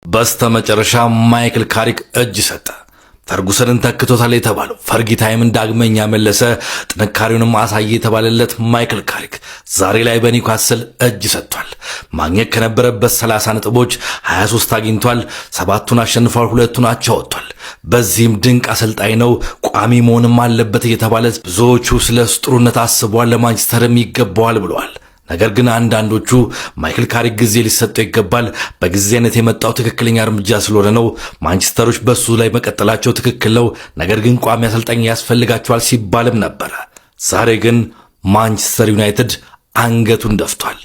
በስተመጨረሻ ማይክል ካሪክ እጅ ሰጠ። ፈርጉሰንን ተክቶታል የተባለው ፈርጊ ታይምን ዳግመኛ መለሰ። ጥንካሬውንም አሳየ የተባለለት ማይክል ካሪክ ዛሬ ላይ በኒውካስል እጅ ሰጥቷል። ማግኘት ከነበረበት 30 ነጥቦች 23 አግኝቷል። 7ቱን አሸንፏል፣ 2ቱን አቻ ወጥቷል። በዚህም ድንቅ አሰልጣኝ ነው፣ ቋሚ መሆንም አለበት እየተባለ ብዙዎቹ ስለሱ ጥሩነት አስበዋል፣ ለማንቸስተርም ይገባዋል ብለዋል። ነገር ግን አንዳንዶቹ ማይክል ካሪክ ጊዜ ሊሰጠው ይገባል፣ በጊዜነት የመጣው ትክክለኛ እርምጃ ስለሆነ ነው፣ ማንቸስተሮች በሱ ላይ መቀጠላቸው ትክክል ነው፣ ነገር ግን ቋሚ አሰልጣኝ ያስፈልጋቸዋል ሲባልም ነበረ። ዛሬ ግን ማንቸስተር ዩናይትድ አንገቱን ደፍቷል።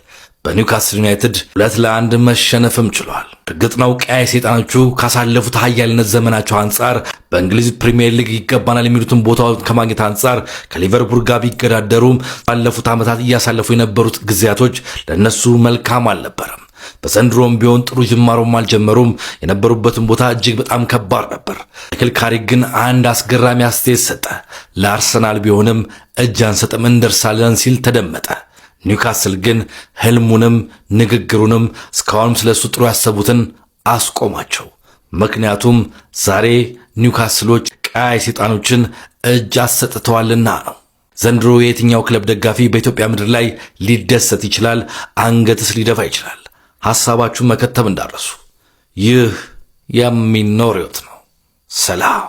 በኒውካስል ዩናይትድ 2-1 መሸነፍም ችሏል። እርግጥ ነው ቀያይ ሰይጣኖቹ ካሳለፉት ኃያልነት ዘመናቸው አንጻር በእንግሊዝ ፕሪሚየር ሊግ ይገባናል የሚሉትን ቦታው ከማግኘት አንጻር ከሊቨርፑል ጋር ቢገዳደሩም ባለፉት ዓመታት እያሳለፉ የነበሩት ጊዜያቶች ለነሱ መልካም አልነበረም። በዘንድሮም ቢሆን ጥሩ ጅማሮም አልጀመሩም። የነበሩበትን ቦታ እጅግ በጣም ከባድ ነበር። ማይክል ካሪክ ግን አንድ አስገራሚ አስተያየት ሰጠ። ለአርሰናል ቢሆንም እጅ አንሰጥም እንደርሳለን ሲል ተደመጠ። ኒውካስል ግን ህልሙንም ንግግሩንም እስካሁንም ስለሱ ጥሩ ያሰቡትን አስቆማቸው። ምክንያቱም ዛሬ ኒውካስሎች ቀያይ ሰይጣኖችን እጅ አሰጥተዋልና ነው። ዘንድሮ የትኛው ክለብ ደጋፊ በኢትዮጵያ ምድር ላይ ሊደሰት ይችላል? አንገትስ ሊደፋ ይችላል? ሐሳባችሁን መከተብ እንዳረሱ። ይህ የሚኖር ህይወት ነው። ሰላም።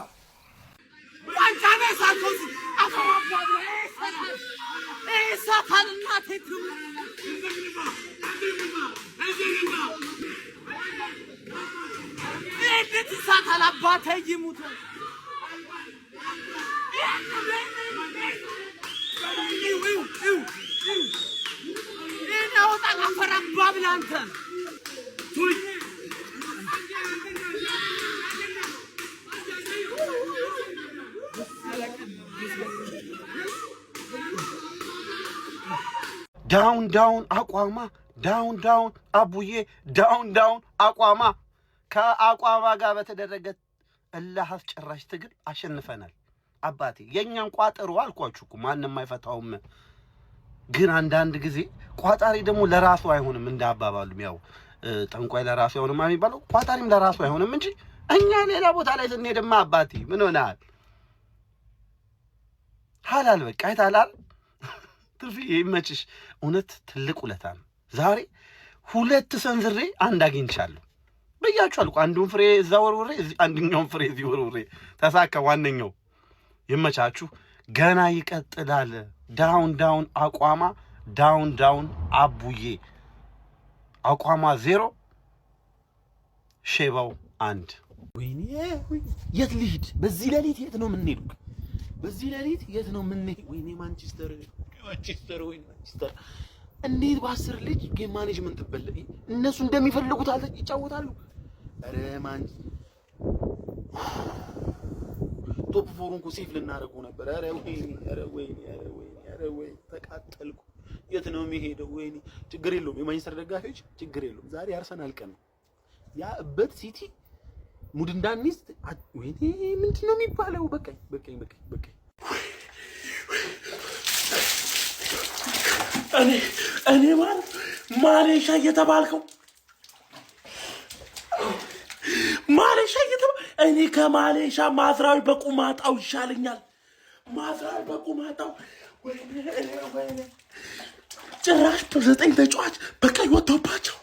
ዳውን ዳውን አቋማ ዳውን ዳውን አቡዬ ዳውን ዳውን አቋማ። ከአቋማ ጋር በተደረገ እልህ አስጨራሽ ትግል አሸንፈናል። አባቴ የኛን ቋጠሮ አልኳችሁ እኮ ማንንም አይፈታውም። ግን አንዳንድ ጊዜ ቋጣሪ ደግሞ ለራሱ አይሆንም። እንደ አባባሉም ያው ጠንቋይ ለራሱ አይሆንም የሚባለው ቋጣሪም ለራሱ አይሆንም እንጂ እኛ ሌላ ቦታ ላይ ስንሄድማ አባቴ ምን ሆነሃል? ሐላል በቃ አይታላል። ትርፊ ይመችሽ። እውነት ትልቅ ውለታ ነው። ዛሬ 2 ሰንዝሬ አንድ አግኝቻለሁ ብያችኋል። አንዱን ፍሬ እዛ ወርውሬ አንደኛውን ፍሬ እዚህ ወርውሬ ተሳካ። ዋነኛው ይመቻችሁ። ገና ይቀጥላል። ዳውን ዳውን አቋማ ዳውን ዳውን አቡዬ። አቋማ 0 ሼባው 1። ወይኔ የት ልሂድ? በዚህ ሌሊት የት ነው የምንሄደው? በዚህ ሌሊት የት ነው የምንሄደው? ወይኔ ማንቸስተር ወይ ማንቸስተር እንዴት በ10 ልጅ ጌም ማኔጅመንት በለኝ። እነሱ እንደሚፈልጉት ይጫወታሉ። አረ ማን ቶፕ ፎሩን እኮ ሴፍ ልናደርገው ነበር። አረ ወይኔ ተቃጠልኩ። የት ነው የሚሄደው? ወይኔ ችግር የለውም የማንቸስተር ደጋፊዎች ችግር የለውም። ዛሬ አርሰናል ቀን ነው። ያ እበት ሲቲ ሙድ እንዳንይዝ። ወይኔ ምንድነው የሚባለው? በቃኝ። እኔ ማለት ማሌሻ እየተባልከው እኔ ከማሌሻ ማዝራዊ በቁማጣው ይሻለኛል። ማዝራዊ በቁማጣው ወይኔ ጭራሽ በ9 ተጫዋች በቀይ ወጥቶባቸው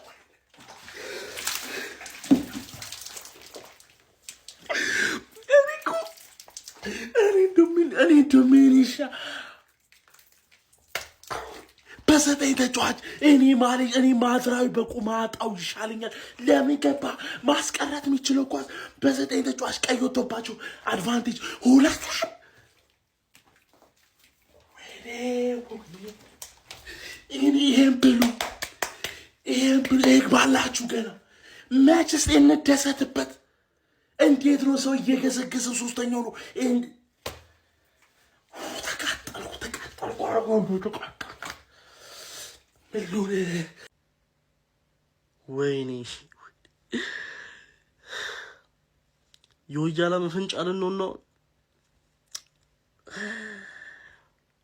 እኔ ዶሚኒሻ በ9 ተጫዋች እኔ ማዝራዊ በቁማጣው ይሻለኛል። ለምን ገባ? ማስቀረት የሚችለው ኳስ በ9 ተጫዋች ቀይ ወጥቶባቸው አድቫንቴጅ 2። ወይኔ ይሄን ብሉ ይግባላችሁ። ገና መችስ እንደሰትበት። እንዴት ነው ሰው እየገሰገሰ 3ኛው ነው? ተቃጠልኩ አረጋው። ወይኔ የወያላ መፈንጫልን ነው።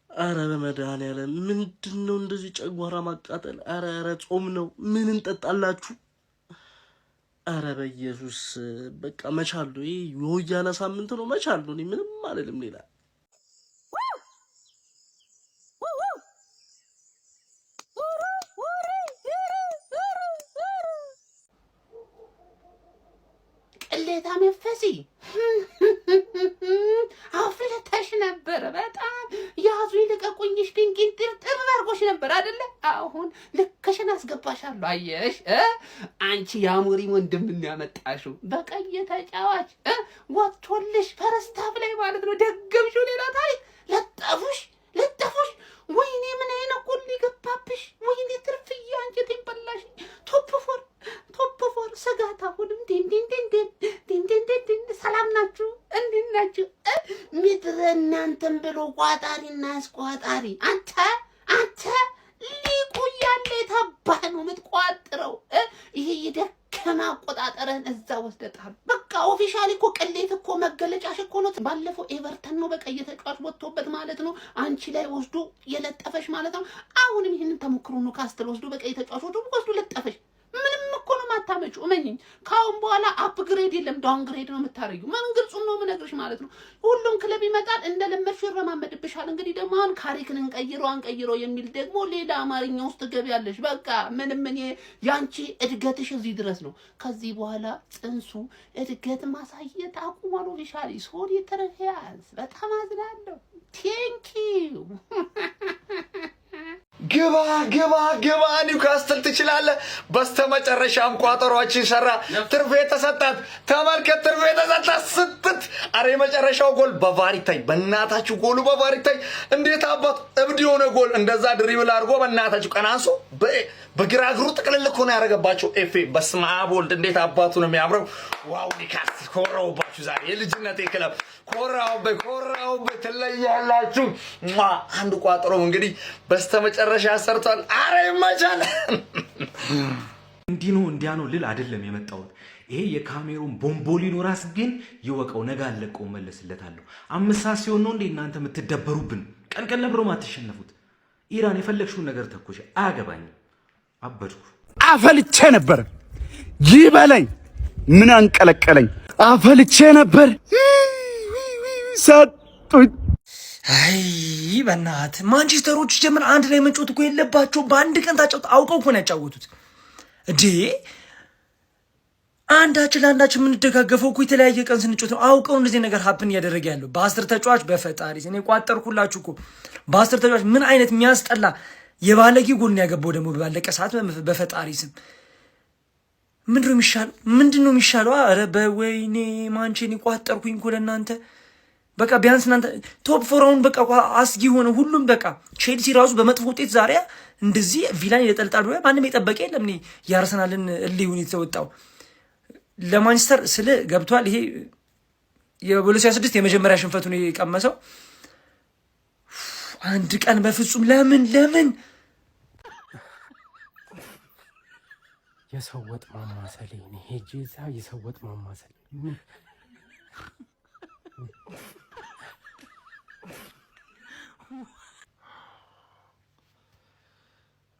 አረ በመድኃኒዓለም ምንድነው እንደዚህ ጨጓራ ማቃጠል? አረ ጾም ነው። ምን እንጠጣላችሁ? ኧረ በኢየሱስ በቃ መቻሉ ይሄ የወያነ ሳምንት ነው። መቻሉ እኔ ምንም አልልም ሌላ ቅሌታ መፈሲ አፍለታሽ ነበር። በጣም ያዙ ይልቀቁኝሽ ድንቂን ጥርጥር አድርጎሽ ነበር አይደለ? አሁን ልክሽን አስገባሻለሁ። አየሽ አንቺ የአሞሪ ወንድም ያመጣሽው በቀይ ተጫዋች ወጥቶልሽ ፈረስታፍ ላይ ማለት ነው። ደገምሽው ሌላ ታሪክ ለጠፉሽ። ወይኔ ምን አይነት ጎል ሊገባብሽ! ወይኔ ትርፍዬ አንጀቴን በላሽ። ቶፕ ፎር ስጋት አሁንም ሰላም ናችሁ? እንዴት ናችሁ? ምድረ እናንተን ብሎ ቋጣሪና አስቋጣሪ አንተ ሊቁ ያለ የታባህ ነው የምትቋጥረው። ይሄ የደከማ አቆጣጠረን እዛ ወስደጣል። በቃ ኦፊሻሊ እኮ ቅሌት እኮ መገለጫሽ እኮ ነው። ባለፈው ኤቨርተን ነው በቃ የተጫዋች ወጥቶበት ማለት ነው አንቺ ላይ ወስዶ የለጠፈሽ ማለት ነው። አሁንም ይሄንን ተሞክሮ ነው ካስተል ወስዶ በቃ የተጫዋች ወስዶ ለጠፈሽ። ምንም እኮ ነው ማታመጪው። እመኚኝ ካሁን በኋላ አፕግሬድ የለም ዳውንግሬድ ነው የምታረጊው። ምን ግልጹም ነው የምነግርሽ ማለት ነው። ሁሉም ክለብ ይመጣል እንደለመድሽው ይረማመድብሻል። እንግዲህ ደግሞ አሁን ካሪክን እንቀይሮ የሚል ደግሞ ሌላ አማርኛ ውስጥ ትገቢያለሽ። በቃ ምንም እኔ ያንቺ እድገትሽ እዚህ ድረስ ነው። ከዚህ በኋላ ጽንሱ እድገት ማሳየት አቁሟል። ኦፊሻሊ ሶሪ ተረፊያስ በጣም አዝናለሁ። ቴንኪው ግባ ኒውካስትል ትችላለህ። በስተመጨረሻም ቋጠሯችን ሰራ። ትርፌ ተሰጣት። ተመልከት፣ ትርፌ ተሰጣት ስትት። አረ የመጨረሻው ጎል በቫር ይታይ። በእናታችሁ ጎሉ በቫር ይታይ። እንዴት አባቱ እብድ የሆነ ጎል እንደዛ ድሪብል አድርጎ በእናታችሁ ቀናንሶ በግራ እግሩ ጥቅልል እኮ ነው ያደረገባቸው። ኤፌ በስመ አብ ወልድ እንዴት አባቱ ነው የሚያምረው። ዋው ኒውካስትል ኮራውባችሁ ዛሬ የልጅነቴ ክለብ ኮራውበት ትለያላችሁ። አንድ ቋጠሮም እንግዲህ በስተመጨረሻ ሰርቷል። አረ ይመቻል። እንዲያ ነው ልል አይደለም የመጣሁት። ይሄ የካሜሩን ቦምቦሊኖ ራስ ግን ይወቀው። ነገ አለቀው መለስለታለሁ። 5 ሰዓት ሲሆን ነው እንዴ እናንተ የምትደበሩብን? ቀን ነብሮ ማትሸነፉት። ኢራን የፈለግሽውን ነገር ተኮሽ፣ አያገባኝም። አበድኩ። አፈልቼ ነበር ይበለኝ፣ ምን አንቀለቀለኝ? አፈልቼ ነበር ሰጡኝ። አይ በእናትህ ማንቸስተሮች ጀምር አንድ ላይ መጫወት እኮ የለባቸው። በአንድ ቀን ታጫውት አውቀው እኮ ነው ያጫወቱት እንዴ። አንዳችን ለአንዳችን የምንደጋገፈው እኮ የተለያየ ቀን ስንጫወት ነው። አውቀው እንደዚህ ነገር ሀፕን እያደረገ ያለው በ10 ተጫዋች በፈጣሪ እኔ ቋጠርኩላችሁ እኮ በ10 ተጫዋች ምን አይነት የሚያስጠላ የባለጌ ጎል ነው ያገባው ደግሞ ባለቀ ሰዓት በፈጣሪ ስም። ምንድነው የሚሻለው? አረ በወይኔ ማንቼን ቋጠርኩኝ እኮ ለእናንተ። በቃ ቢያንስ እናንተ ቶፕ ፎራውን በቃ አስጊ ሆነ ሁሉም። በቃ ቼልሲ ራሱ በመጥፎ ውጤት ዛሬ እንደዚህ ቪላን ይለጠልጣል ብሎ ማንም የጠበቀ የለም። እኔ የአርሰናልን እልህ የተወጣው ለማንቸስተር ስለ ገብቷል። ይሄ የ2006 የመጀመሪያ ሽንፈቱን የቀመሰው አንድ ቀን በፍጹም ለምን የሰው ወጥ ማማሰል ነው። ሄጄ እዛ የሰው ወጥ ማማሰል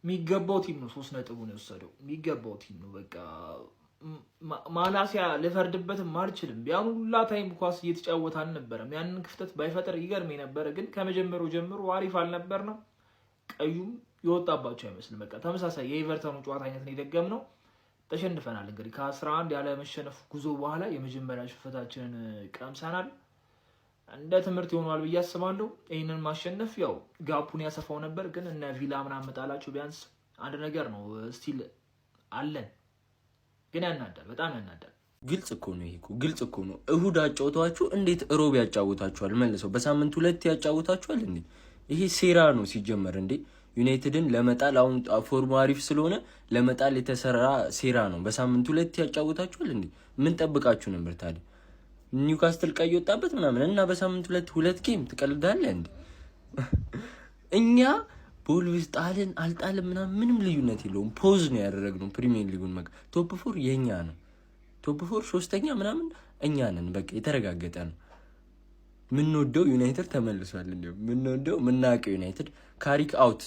የሚገባው ቲም ነው 3 ነጥቡን የወሰደው። የሚገባው ቲም ነው። በቃ ማላሲያ ልፈርድበትም አልችልም። ያን ሁላ ታይም ኳስ እየተጫወተ አልነበረም። ያንን ክፍተት ባይፈጠር ይገርመኝ ነበረ። ግን ከመጀመሩ ጀምሮ አሪፍ አልነበር ነው። ቀዩም የወጣባቸው አይመስልም። በቃ ተመሳሳይ የኤቨርተኑ ጨዋታ አይነት ነው የደገምነው። ተሸንፈናል። እንግዲህ ከ11 ያለ መሸነፍ ጉዞ በኋላ የመጀመሪያ ሽንፈታችንን ቀምሰናል። እንደ ትምህርት ይሆናል ብዬ አስባለሁ። ይሄንን ማሸነፍ ያው ጋፑን ያሰፋው ነበር። ግን እነ ቪላ ምናምን መጣላቸው ቢያንስ አንድ ነገር ነው። ስቲል አለን። ግን ያናዳል፣ በጣም ያናዳል። ግልጽ እኮ ነው። ይሄ እኮ ግልጽ እኮ ነው። እሁድ አጫውታችሁ እንዴት ሮብ ያጫውታችኋል? መልሰው በሳምንት 2 ያጫውታችኋል እንዴ? ይሄ ሴራ ነው ሲጀመር እንዴ። ዩናይትድን ለመጣል አሁን ፎርሙ አሪፍ ስለሆነ ለመጣል የተሰራ ሴራ ነው። በሳምንት 2 ያጫውታችኋል እንዴ? ምን ጠብቃችሁ ነበር ታዲያ? ኒውካስትል ቀይ ወጣበት ምናምን እና በሳምንት 2 ጌም ትቀልዳለህ እንዴ? እኛ ቦልቪስ ጣልን አልጣልን ምናምን ምንም ልዩነት የለውም። ፖዝ ነው ያደረግነው። ፕሪሚየር ሊጉን ቶፕ 4 የኛ ነው። ቶፕ 4 3ኛ ምናምን እኛ ነን። በቃ የተረጋገጠ ነው። ምንወደው ዩናይትድ ተመልሷል። እንደው ምንወደው ምናቀው ዩናይትድ ካሪክ አውት።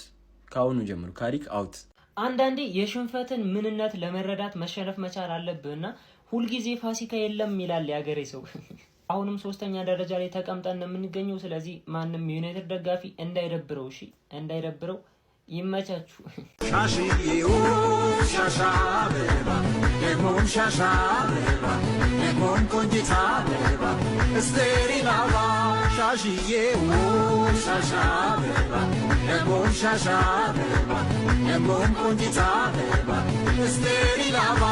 ካሁኑ ጀምሮ ካሪክ አውት። አንዳንዴ የሽንፈትን ምንነት ለመረዳት መሸነፍ መቻል አለብህና ሁልጊዜ ፋሲካ የለም ይላል ያገሬ ሰው። አሁንም 3ኛ ደረጃ ላይ ተቀምጠን የምንገኘው። ስለዚህ ማንም ዩናይትድ ደጋፊ እንዳይደብረው፣ እሺ እንዳይደብረው። ይመቻችሁ። ሻሺዬው ሻሻ አበባ ደግሞም ሻሻ አበባ ደግሞም ቆንጂት አበባ እስቴሪላባ ሻሺዬው ሻሻ አበባ ደግሞም ሻሻ አበባ ደግሞም ቆንጂት አበባ እስቴሪላባ።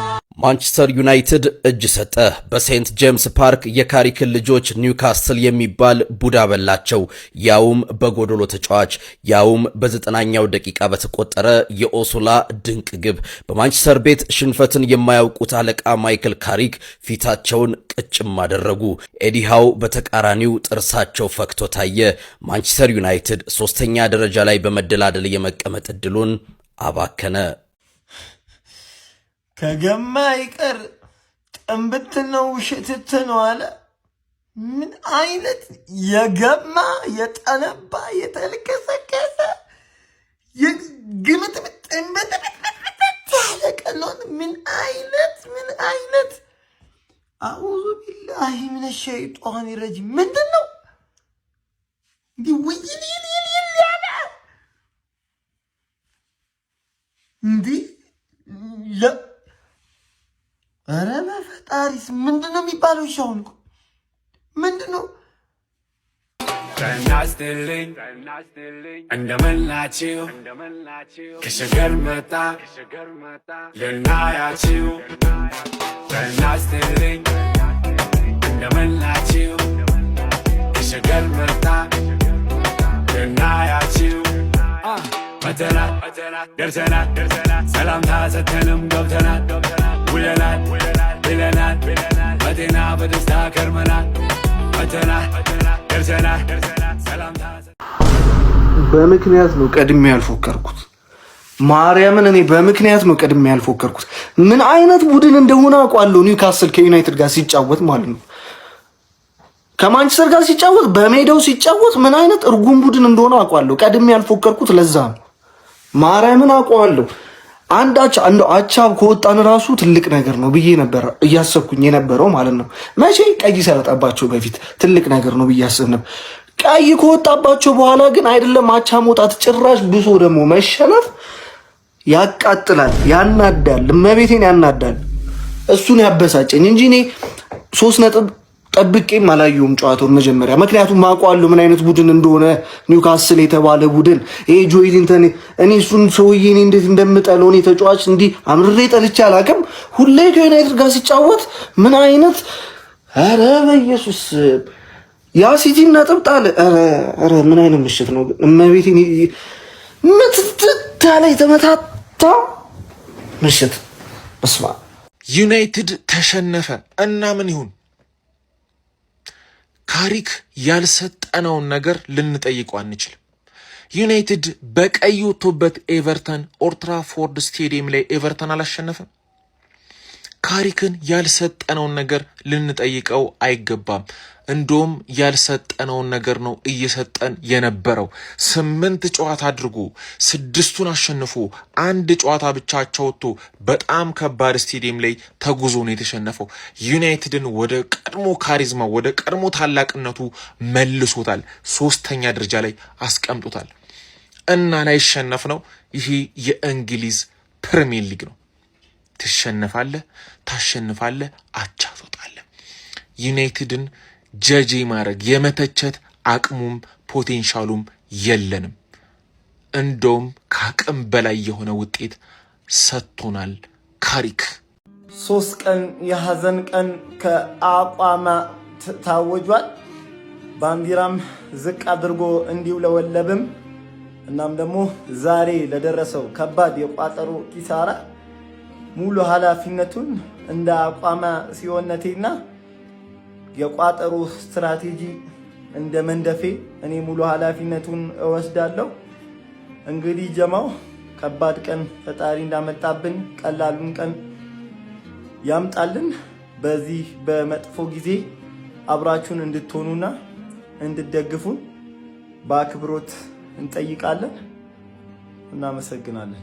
ማንቸስተር ዩናይትድ እጅ ሰጠ። በሴንት ጄምስ ፓርክ የካሪክን ልጆች ኒውካስትል የሚባል ቡዳ በላቸው። ያውም በጎዶሎ ተጫዋች፣ ያውም በ90ኛው ደቂቃ በተቆጠረ የኦሱላ ድንቅ ግብ። በማንቸስተር ቤት ሽንፈትን የማያውቁት አለቃ ማይክል ካሪክ ፊታቸውን ቅጭም አደረጉ። ኤዲሃው በተቃራኒው ጥርሳቸው ፈክቶ ታየ። ማንቸስተር ዩናይትድ 3ኛ ደረጃ ላይ በመደላደል የመቀመጥ ዕድሉን አባከነ። ከገማ ይቀር ጥንብት ነው ውሽትት ነው አለ። ምን አይነት የገማ የጠነባ የተልከሰከሰ የግምት ጥንብት ያለ ቀሎን ምን አይነት አዑዙ ቢላሂ ሚነ ሸይጣን ረጂም ምንድን ነው እንዲህ ውይል ያለ እንዲህ ኧረ በፈጣሪስ ምንድን ነው የሚባለው? ሻውን ምንድን ነው? ጤናስጥልኝ እንደምናችሁ ከሸገር መጣ ልናያችሁ። ጤናስጥልኝ እንደምናችሁ ከሸገር መጣ ልናያችሁ። መተናል ደርሰናል ሰላምታ ሰተንም ገብተናል ውለናል ብለናል በጤና በደስታ ከርመናል። መተናል ደርሰናል ሰላምታ በምክንያት ነው ቀድሜ ያልፎከርኩት። ማርያምን እኔ በምክንያት ነው ቀድሜ ያልፎከርኩት። ምን አይነት ቡድን እንደሆነ አውቃለሁ። ኒውካስል ከዩናይትድ ጋር ሲጫወት ማለት ነው፣ ከማንቸስተር ጋር ሲጫወት፣ በሜዳው ሲጫወት ምን አይነት እርጉም ቡድን እንደሆነ አውቃለሁ። ቀድሜ ያልፎከርኩት ለዛ ነው። ማርያምን አውቀዋለሁ። አንድ አቻ ከወጣን ራሱ ትልቅ ነገር ነው ብዬ ነበር እያሰብኩኝ የነበረው ማለት ነው። መቼ ቀይ ሳይወጣባቸው በፊት ትልቅ ነገር ነው ብዬ አስብ ነበር። ቀይ ከወጣባቸው በኋላ ግን አይደለም አቻ መውጣት፣ ጭራሽ ብሶ ደግሞ መሸነፍ ያቃጥላል፣ ያናዳል፣ እመቤቴን ያናዳል። እሱን ያበሳጨኝ እንጂ እኔ 3 ነጥብ ጠብቄም አላየሁም ጨዋታውን መጀመሪያ። ምክንያቱም አውቀዋለሁ ምን አይነት ቡድን እንደሆነ ኒውካስል የተባለ ቡድን። ይሄ ጆይሊንተን እኔ እሱን ሰውዬ እኔ እንዴት እንደምጠለው እኔ ተጫዋች እንዲህ አምርሬ ጠልቼ አላውቅም። ሁሌ ከዩናይትድ ጋር ሲጫወት ምን አይነት ኧረ በኢየሱስ ያ ሲቲን ነጥብ ጣለ። ኧረ ምን አይነት ምሽት ነው እመቤቴን፣ ምትትታ ላይ የተመታታ ምሽት። በስመ አብ ዩናይትድ ተሸነፈ እና ምን ይሁን? ካሪክ ያልሰጠነውን ነገር ልንጠይቀው አንችልም። ዩናይትድ በቀይ ወጥቶበት ኤቨርተን ኦልድ ትራፎርድ ስቴዲየም ላይ ኤቨርተን አላሸነፈም። ካሪክን ያልሰጠነውን ነገር ልንጠይቀው አይገባም። እንደውም ያልሰጠነውን ነገር ነው እየሰጠን የነበረው። 8 ጨዋታ አድርጎ 6ቱን አሸንፎ 1 ጨዋታ ብቻ ወጥቶ በጣም ከባድ ስቴዲየም ላይ ተጉዞ ነው የተሸነፈው። ዩናይትድን ወደ ቀድሞ ካሪዝማ ወደ ቀድሞ ታላቅነቱ መልሶታል። 3ኛ ደረጃ ላይ አስቀምጦታል። እና ላይ ሸነፍ ነው። ይሄ የእንግሊዝ ፕሪሚየር ሊግ ነው። ትሸነፋለህ፣ ታሸንፋለህ፣ አቻ ትወጣለህ። ዩናይትድን ጀጂ ማድረግ የመተቸት አቅሙም ፖቴንሻሉም የለንም። እንደውም ከአቅም በላይ የሆነ ውጤት ሰጥቶናል ካሪክ። 3 ቀን የሐዘን ቀን ከአቋማ ታወጇል። ባንዲራም ዝቅ አድርጎ እንዲውለበለብም እናም ደግሞ ዛሬ ለደረሰው ከባድ የቋጠሮ ኪሳራ ሙሉ ኃላፊነቱን እንደ አቋማ ሲሆነቴና የቋጠሮ ስትራቴጂ እንደ መንደፌ እኔ ሙሉ ኃላፊነቱን እወስዳለሁ። እንግዲህ ጀማው ከባድ ቀን ፈጣሪ እንዳመጣብን ቀላሉን ቀን ያምጣልን። በዚህ በመጥፎ ጊዜ አብራችሁን እንድትሆኑና እንድትደግፉን በአክብሮት እንጠይቃለን። እናመሰግናለን።